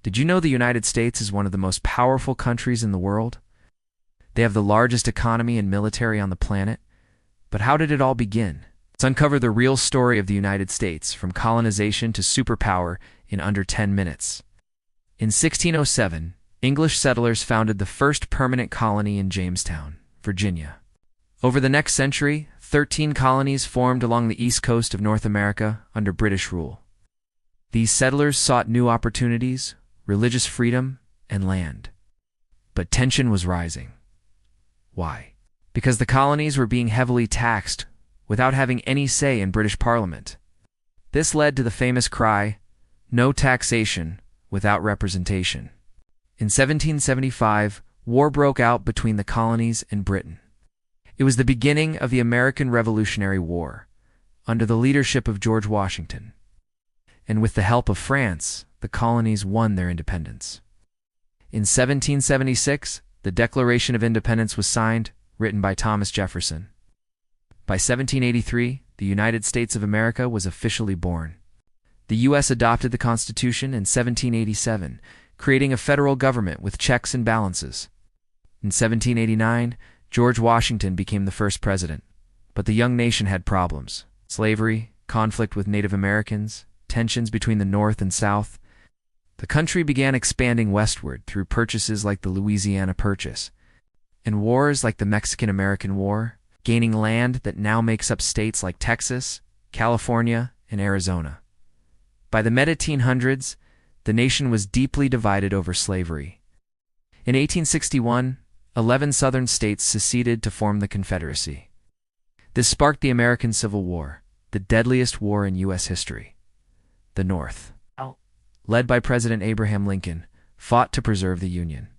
Did you know the United States is one of the most powerful countries in the world? They have the largest economy and military on the planet. But how did it all begin? Let's uncover the real story of the United States, from colonization to superpower, in under 10 minutes. In 1607, English settlers founded the first permanent colony in Jamestown, Virginia. Over the next century, 13 colonies formed along the east coast of North America under British rule. These settlers sought new opportunities, religious freedom, and land. But tension was rising. Why? Because the colonies were being heavily taxed without having any say in British Parliament. This led to the famous cry, "No taxation without representation." In 1775, war broke out between the colonies and Britain. It was the beginning of the American Revolutionary War, under the leadership of George Washington. And with the help of France, the colonies won their independence. In 1776, the Declaration of Independence was signed, written by Thomas Jefferson. By 1783, the United States of America was officially born. The U.S. adopted the Constitution in 1787, creating a federal government with checks and balances. In 1789, George Washington became the first president, but the young nation had problems: slavery, conflict with Native Americans, tensions between the North and South. The country began expanding westward through purchases like the Louisiana Purchase, and wars like the Mexican-American War, gaining land that now makes up states like Texas, California, and Arizona. By the mid-1800s, the nation was deeply divided over slavery. In 1861, 11 southern states seceded to form the Confederacy. This sparked the American Civil War, the deadliest war in U.S. history. The North, led by President Abraham Lincoln, fought to preserve the Union.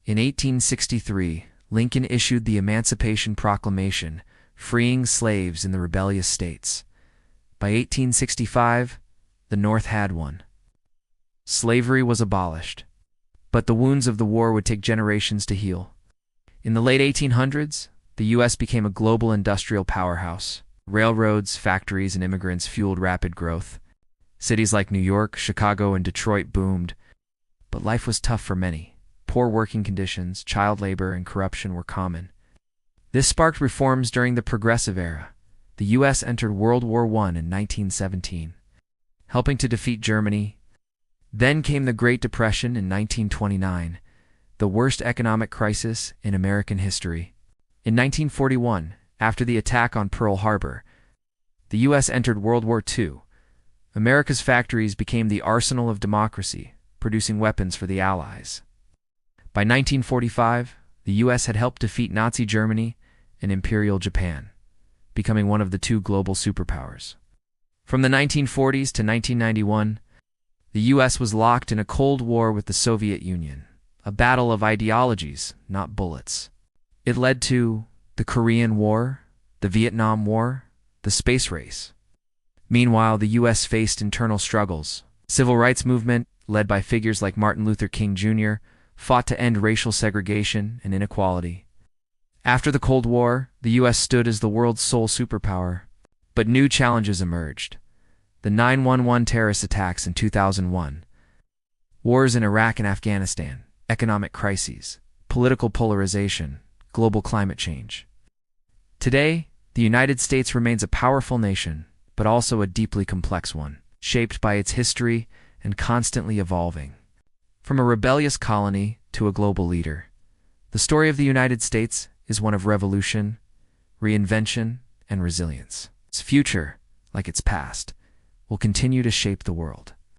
In 1863, Lincoln issued the Emancipation Proclamation, freeing slaves in the rebellious states. By 1865, the North had won. Slavery was abolished, but the wounds of the war would take generations to heal. In the late 1800s, the U.S. became a global industrial powerhouse. Railroads, factories, and immigrants fueled rapid growth. Cities like New York, Chicago, and Detroit boomed, but life was tough for many. Poor working conditions, child labor, and corruption were common. This sparked reforms during the Progressive Era. The U.S. entered World War I in 1917, helping to defeat Germany. Then came the Great Depression in 1929, the worst economic crisis in American history. In 1941, after the attack on Pearl Harbor, the U.S. entered World War II. America's factories became the arsenal of democracy, producing weapons for the Allies. By 1945, the U.S. had helped defeat Nazi Germany and Imperial Japan, becoming one of the two global superpowers. From the 1940s to 1991, the U.S. was locked in a Cold War with the Soviet Union, a battle of ideologies, not bullets. It led to the Korean War, the Vietnam War, the space race. Meanwhile, the U.S. faced internal struggles. Civil rights movement, led by figures like Martin Luther King Jr., fought to end racial segregation and inequality. After the Cold War, the U.S. stood as the world's sole superpower. But new challenges emerged. The 9/11 terrorist attacks in 2001, wars in Iraq and Afghanistan, economic crises, political polarization, global climate change. Today, the United States remains a powerful nation, but also a deeply complex one, shaped by its history and constantly evolving. From a rebellious colony to a global leader, the story of the United States is one of revolution, reinvention, and resilience. Its future, like its past, will continue to shape the world.